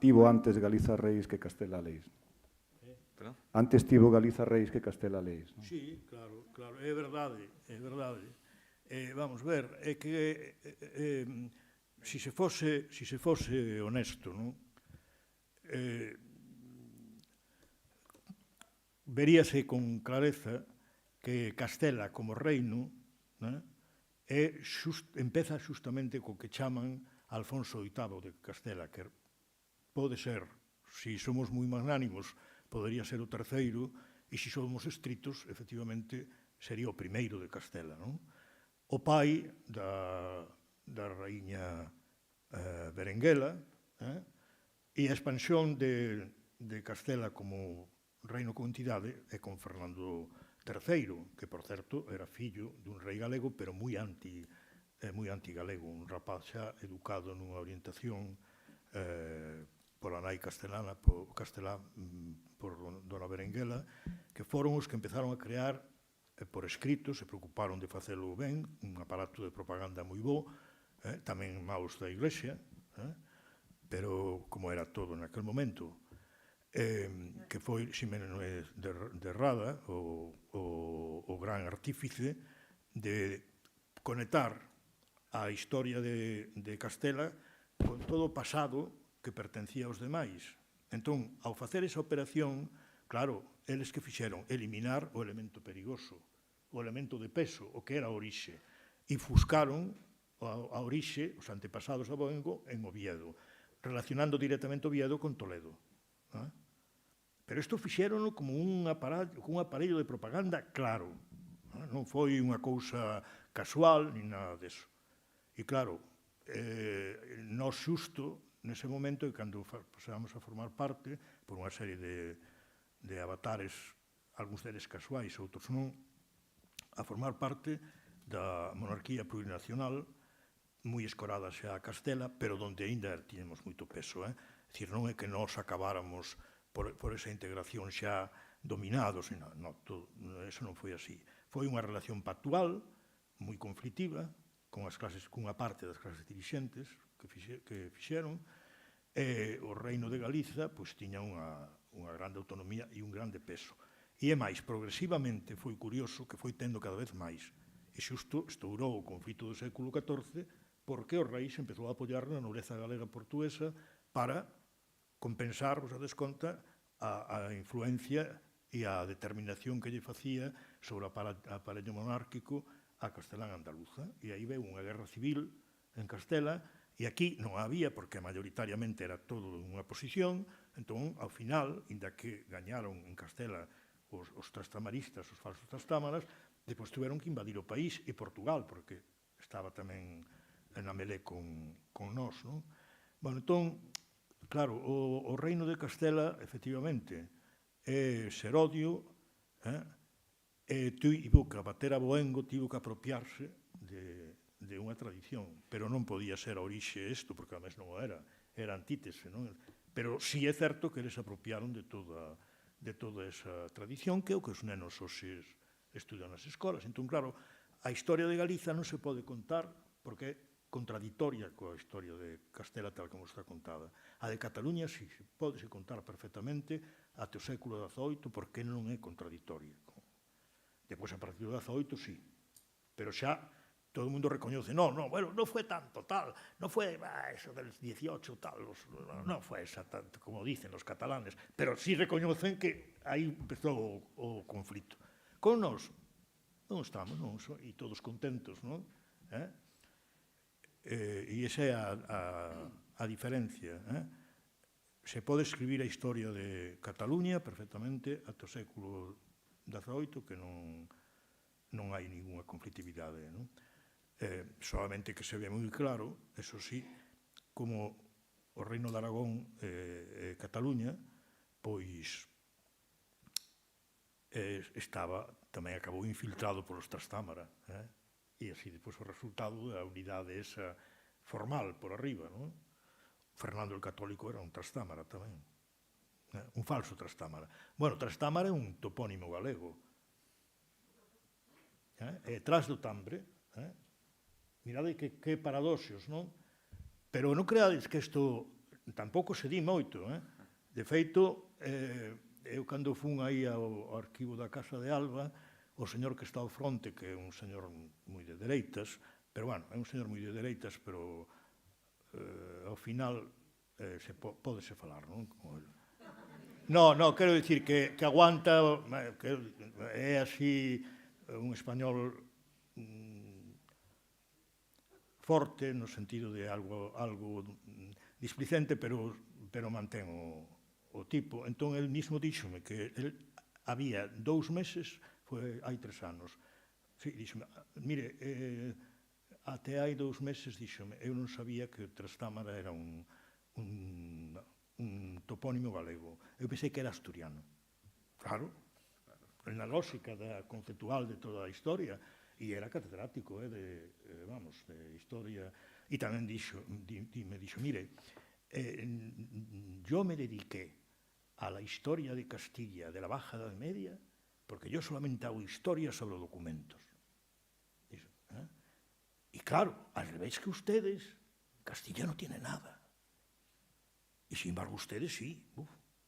B: tivo antes Galiza Reis que Castela Leis. Antes tivo Galiza Reis que Castela Leis.
C: Sí, claro, é verdade, é verdade. Vamos ver, é que si se fose honesto, veríase con clareza que Castela como reino empeza xustamente co que chaman Alfonso VIII de Castela, que pode ser, se somos moi magnánimos, podería ser o terceiro, e se somos estritos, efectivamente, sería o primeiro de Castela. O pai da raíña Berenguela, e a expansión de Castela como reino con entidade é con Fernando III, que, por certo, era fillo dun rei galego, pero moi anti-galego, un rapaz xa educado nunha orientación pola nai castelá por dona Berenguela, que foron os que empezaron a crear por escrito, se preocuparon de facelo ben, un aparato de propaganda moi bo, tamén maos da Iglesia, pero como era todo naquele momento, que foi Ximénez de Rada o gran artífice de conectar a historia de Castela con todo o pasado que pertencía aos demais. Entón, ao facer esa operación, claro, eles que fixeron eliminar o elemento perigoso, o elemento de peso, o que era a orixe, e buscaron a orixe, os antepasados de Aboengo, en Oviedo, relacionando directamente Oviedo con Toledo. Pero isto fixeron como un aparello de propaganda claro. Non foi unha cousa casual, ni nada deso. E claro, nós xusto nese momento, e cando pasamos a formar parte, por unha serie de avatares, algúns deles casuais, outros non, a formar parte da monarquía plurinacional, moi escorada xa a Castela, pero onde aínda tiñemos moito peso. É dicir, non é que nós acabáramos por esa integración xa dominados, eso non foi así. Foi unha relación pactual, moi conflitiva, cunha parte das clases dirixentes que fixeron, e o Reino de Galiza tiña unha grande autonomía e un grande peso. E é máis, progresivamente foi curioso que foi tendo cada vez máis. E xusto estourou o conflito do século XIV porque o rei se empezou a apoiar na nobreza galega portuguesa para compensar, vos dades conta, a influencia e a determinación que lle facía sobre o aparello monárquico a castelán andaluza. E aí veu unha guerra civil en Castela, e aquí non había, porque maioritariamente era todo unha posición, entón, ao final, inda que gañaron en Castela os trastamaristas, os falsos trastámaras, depois tiveron que invadir o país e Portugal, porque estaba tamén na melé con nós, non? Bueno, entón, claro, o reino de Castela, efectivamente, é Serodio, e tivo que bater a Aboengo, tivo que apropiarse de unha tradición, pero non podía ser a orixe isto, porque a mes non o era antítese, non? Pero sí é certo que eles apropiaron de toda esa tradición, que é o que os nenos hoxe estudan nas escolas. Entón, claro, a historia de Galiza non se pode contar porque é contradictoria coa historia de Castela tal como está contada. A de Cataluña sí, pódese contar perfectamente até o século XVIII porque non é contradictoria. Depois, a partir do XVIII, sí. Pero xa todo o mundo recoñece, bueno, non foi tanto, tal, non foi eso del 18, tal, non foi esa tanto, como dicen os catalanes, pero sí recoñecen que aí empezou o conflito. Con nós, non estamos, non, e todos contentos, non? E esa é a diferencia. Se pode escribir a historia de Cataluña perfectamente ata o século XVIII, que non hai ninguna conflictividade, non? Solamente que se ve moi claro, eso sí, como o Reino de Aragón e Cataluña, pois tamén acabou infiltrado polos Trastámara, e así depois o resultado da unidade esa formal por arriba, non? Fernando el Católico era un Trastámara tamén, un falso Trastámara. Bueno, Trastámara é un topónimo galego, e tras do Tambre, mirade que paradoxos, non? Pero non creades que isto tampouco se di moito, de feito, eu cando fun aí ao arquivo da Casa de Alba, o señor que está ao fronte, que é un señor moi de dereitas, pero, bueno, é un señor moi de dereitas, pero ao final pódese falar, non? Non, quero dicir que aguanta, que é así un español forte, no sentido de algo displicente, pero mantén o tipo. Entón, el mismo díxome que había 2 meses, foi hai 3 anos, díxome, mire, até hai 2 meses, díxome, eu non sabía que Trastámara era un topónimo galego. Eu pensei que era asturiano. Claro, na lógica conceptual de toda a historia, e era catedrático de historia, e tamén me dixo, mire, yo me dediqué a la historia de Castilla de la Baja Edad Media porque yo solamente hago historia sobre documentos. Y claro, al revés que ustedes, Castilla no tiene nada. Y sin embargo ustedes sí,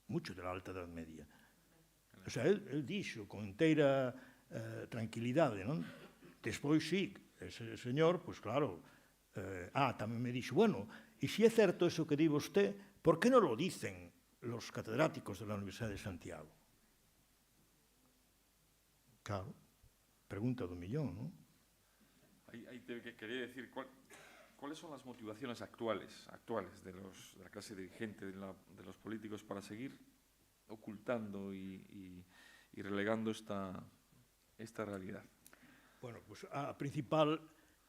C: mucho de la Alta Edad Media. O sea, él dixo con inteira tranquilidade, non? Despois sí, ese señor, pois claro, tamén me dixo, bueno, e se é certo eso que di vosté, por que non lo dicen los catedráticos de la Universidad de Santiago? Claro, pregunta do millón, non?
A: Ahí te quería decir, ¿cuáles son las motivaciones actuales de la clase dirigente, de los políticos para seguir ocultando y relegando esta realidad?
C: Bueno, pues a principal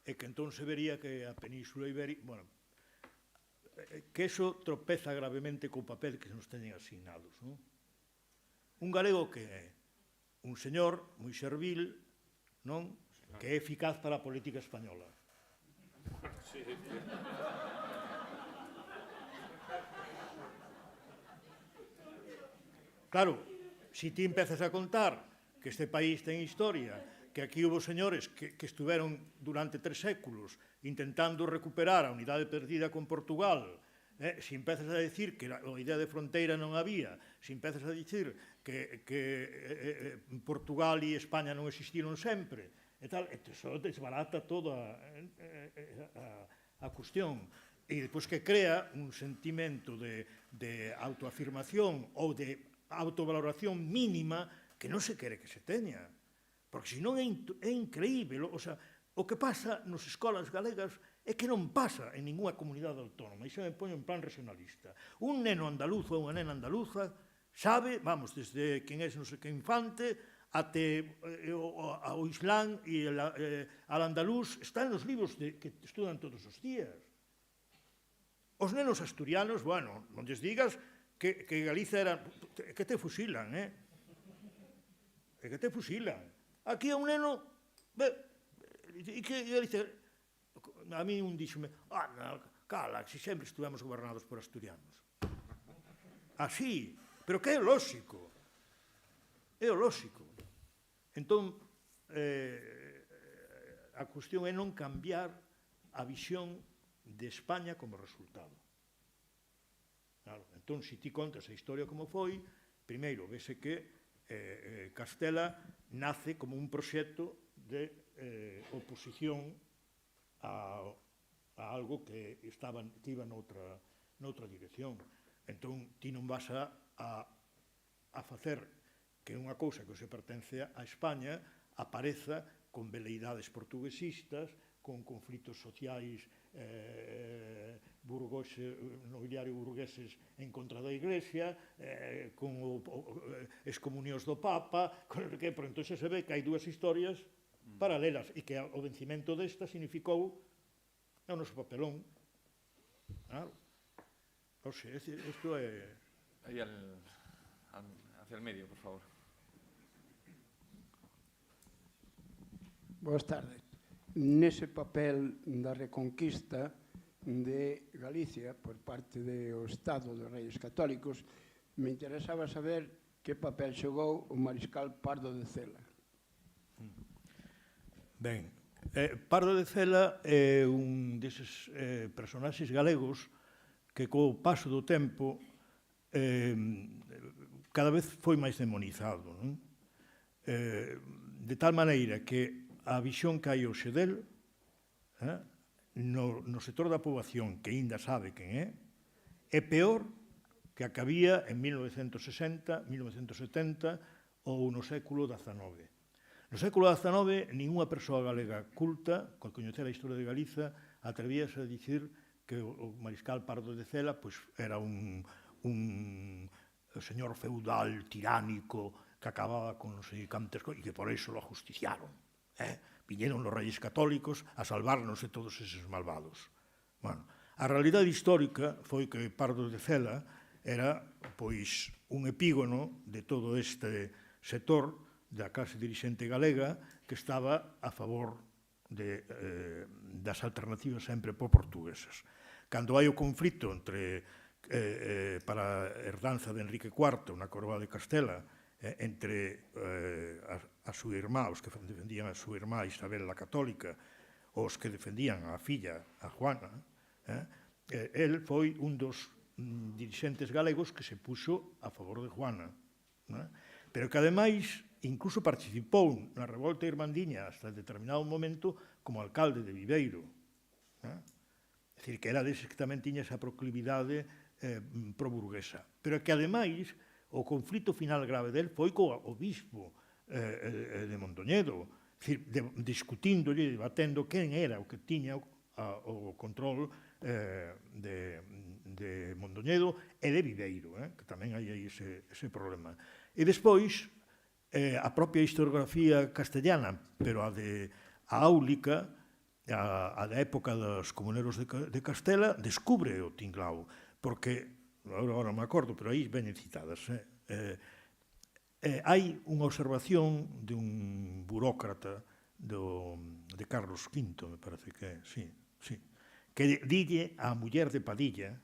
C: é que entón se vería que a Península Ibérica, bueno, que eso tropeza gravemente co papel que nos teñen asignados, non? Un galego que é un señor moi servil, non? Que é eficaz para a política española.
A: Sí.
C: Claro, si ti empezas a contar que este país ten historia, que aquí hubo señores que estuveron durante 3 séculos intentando recuperar a unidade perdida con Portugal, se empezas a decir que a idea de fronteira non había, se empezas a dicir que Portugal e España non existiron sempre, e tal, eso desbarata toda a cuestión. E depois que crea un sentimento de autoafirmación ou de autovaloración mínima que non se quere que se teña. Porque senón é increíble. O sea, o que pasa nas escolas galegas é que non pasa en ninguna comunidade autónoma. Iso me poño en plan regionalista. Un neno andaluz ou unha nena andaluza sabe, vamos, desde quen é non sei que infante até o Islán e al andaluz está en os libros que estudan todos os días. Os nenos asturianos, bueno, non lles digas que Galiza era... que te fusilan, que te fusilan. Aquí a un neno... E que dice... A mí un díxome... Cala, si sempre estivemos gobernados por asturianos. Así, pero que é lóxico. É o lóxico. Entón, a cuestión é non cambiar a visión de España como resultado. Claro, entón, se ti contas a historia como foi, primeiro, vese que Castela nace como un proxecto de oposición a algo que iba noutra dirección. Entón, ti non vas a facer que unha cousa que se pertence a España apareza con veleidades portuguesistas, con conflitos sociais nobiliario burgueses en contra da Iglesia, con excomunións do Papa, pero entón se ve que hai dúas historias paralelas e que o vencimento desta significou o noso papelón. Claro. O sea, isto é...
A: Ahí hacia el medio, por favor.
D: Boas tardes. Nese papel da reconquista de Galicia por parte do Estado dos Reis Católicos, me interesaba saber que papel xogou o mariscal Pardo de Cela.
C: Ben, Pardo de Cela é un deses personaxes galegos que co paso do tempo cada vez foi máis demonizado, non? De tal maneira que a visión que hai hoxe del no sector da poboación que aínda sabe quen é peor que a que había en 1960, 1970 ou no século XIX. No século XIX, ninguna persoa galega culta, con coñecer a historia de Galiza, atrevíase a dicir que o mariscal Pardo de Cela era un señor feudal, tiránico, que acababa con non sei cantas cousas, e que por iso lo ajusticiaron. Viñeron os reyes católicos a salvarnos de todos eses malvados. Bueno, a realidade histórica foi que Pardo de Cela era, pois, un epígono de todo este sector da clase dirixente galega que estaba a favor das alternativas sempre portuguesas. Cando hai o conflito para a herdanza de Enrique IV na coroa de Castela entre a súa irmá, os que defendían a súa irmá Isabel la Católica, os que defendían a filla, a Juana, el foi un dos dirixentes galegos que se puxo a favor de Juana, pero que ademais incluso participou na revolta irmandiña hasta determinado momento como alcalde de Viveiro. É dicir, que era deses que tamén tiña esa proclividade pro-burguesa. Pero que ademais o conflito final grave del foi co obispo de Mondoñedo, discutíndole, debatendo quen era o que tiña o control de Mondoñedo e de Viveiro, que tamén hai ese problema. E despois, a propia historiografía castellana, pero a áulica, a da época dos comuneros de Castela, descubre o tinglao, porque, agora me acordo, pero aí veñen citadas, hai unha observación dun burócrata de Carlos V, me parece que é, sí, que dille á muller de Padilla,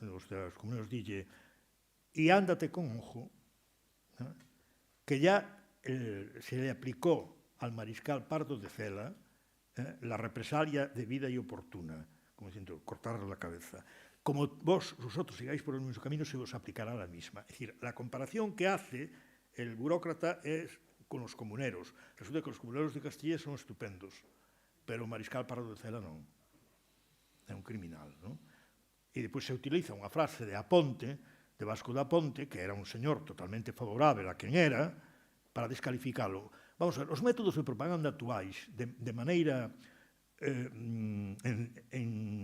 C: os comuneros dille, e ándate con ojo, que ya se le aplicó al mariscal Pardo de Cela la represalia debida y oportuna, como diciendo, cortarle la cabeza. Como vosotros sigáis por el mismo camino, se os aplicará la misma. Es decir, la comparación que hace el burócrata es con los comuneros. Resulta que los comuneros de Castilla son estupendos, pero o mariscal Pardo de Cela non. É un criminal, non? E depois se utiliza unha frase de Aponte, de Vasco da Ponte, que era un señor totalmente favorable a quen era, para descalificalo. Vamos a ver, os métodos de propaganda actuais, de maneira en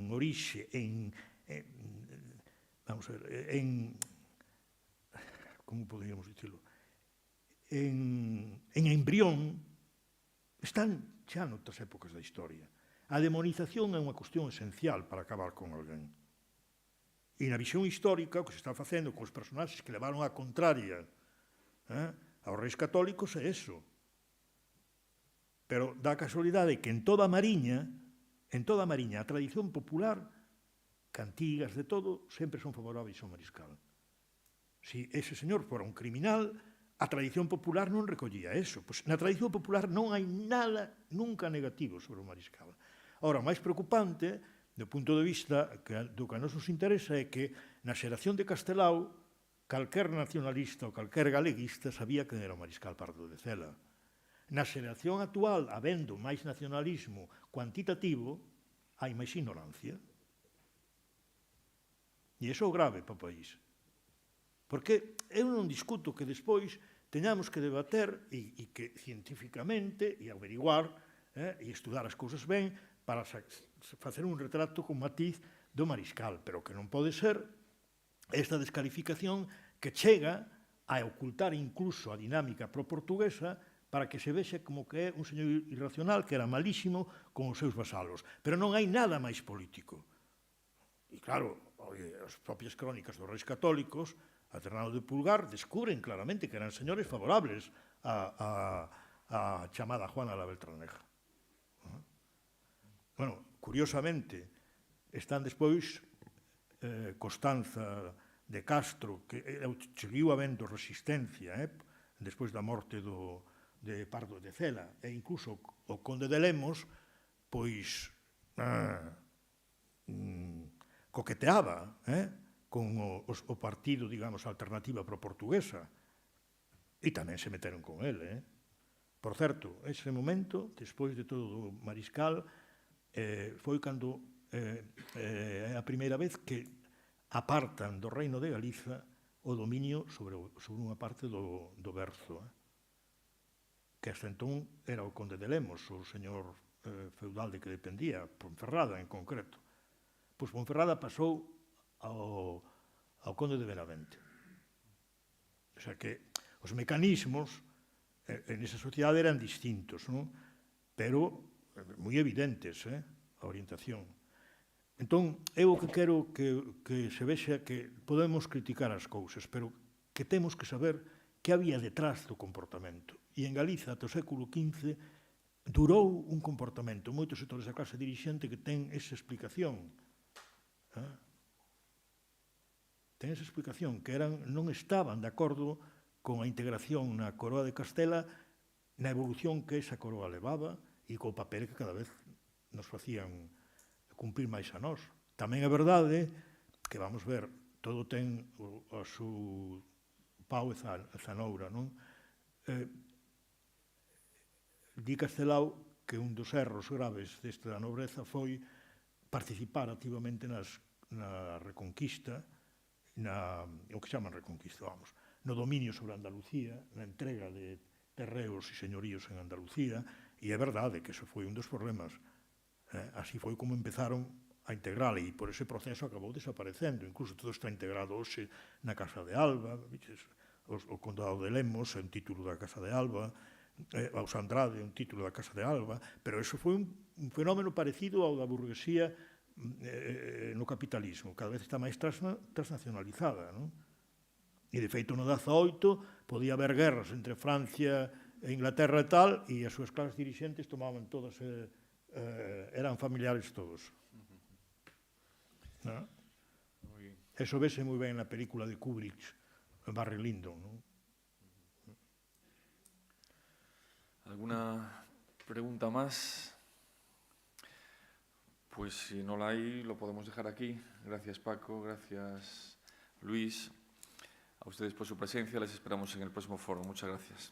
C: orixe, vamos a ver, como poderíamos dicirlo, en embrión, están xa noutras épocas da historia. A demonización é unha cuestión esencial para acabar con alguén. E na visión histórica, o que se está facendo con os personaxes que levaron a contraria aos reis católicos é eso. Pero dá casualidade que en toda a Mariña, a tradición popular, cantigas de todo, sempre son favorables ao mariscal. Se ese señor fora un criminal, a tradición popular non recollía eso. Pois na tradición popular non hai nada nunca negativo sobre o mariscal. Ora, o máis preocupante, do punto de vista do que a nos interesa, é que na xeración de Castelao, calquer nacionalista ou calquer galeguista sabía quen era o mariscal Pardo de Cela. Na xeración actual, habendo máis nacionalismo cuantitativo, hai máis ignorancia. E iso é grave para o país. Porque eu non discuto que despois teñamos que debater e que científicamente e averiguar e estudar as cousas ben para facer un retrato con matiz do mariscal, pero que non pode ser esta descalificación que chega a ocultar incluso a dinámica pro-portuguesa para que se vexe como que é un señor irracional que era malísimo con os seus vasalos. Pero non hai nada máis político. E claro, as propias crónicas dos reis católicos, a Ternado de Pulgar, descubren claramente que eran señores favorables a chamada Juana la Beltraneja. Bueno, curiosamente, están despois Constanza de Castro, que seguiu habendo resistencia despois da morte de Pardo de Cela, e incluso o conde de Lemos, pois coqueteaba con o partido, digamos, alternativa pro-portuguesa, e tamén se meteron con ele. Por certo, ese momento, despois de todo o mariscal, foi cando é a primeira vez que apartan do reino de Galiza o dominio sobre unha parte do Berzo, que hasta entón era o conde de Lemos, o señor feudal de que dependía, Ponferrada en concreto. Pois Ponferrada pasou ao conde de Benavente. O sea que os mecanismos en esa sociedade eran distintos, pero moi evidentes, a orientación. Entón, eu o que quero que se vexa que podemos criticar as cousas, pero que temos que saber que había detrás do comportamento. E en Galiza, ata o século XV, durou un comportamento, moitos sectores da clase dirixente que ten esa explicación. Ten esa explicación, que non estaban de acordo con a integración na coroa de Castela, na evolución que esa coroa levaba e co papel que cada vez nos facían cumprir máis a nós. Tamén é verdade que, vamos ver, todo ten a súa pau e zanoura, non? Di Castelao que un dos erros graves desta nobreza foi participar activamente na reconquista, o que chaman reconquista, vamos, no dominio sobre Andalucía, na entrega de terreos e señoríos en Andalucía, e é verdade que eso foi un dos problemas. Así foi como empezaron a integrar, e por ese proceso acabou desaparecendo. Incluso todo está integrado hoxe na Casa de Alba, o Condado de Lemos é un título da Casa de Alba, aos Andrade é un título da Casa de Alba, pero eso foi un fenómeno parecido ao da burguesía no capitalismo, cada vez está máis transnacionalizada, non? E, de feito, no 18 podía haber guerras entre Francia e Inglaterra e tal, e as súas clases dirixentes tomaban todas, eran familiares todos. Eso vese moi ben na película de Kubrick, Barry Lyndon, non?
A: ¿Alguna pregunta más? Pues si no la hay, lo podemos dejar aquí. Gracias, Paco. Gracias, Luis. A ustedes por su presencia. Les esperamos en el próximo foro. Muchas gracias.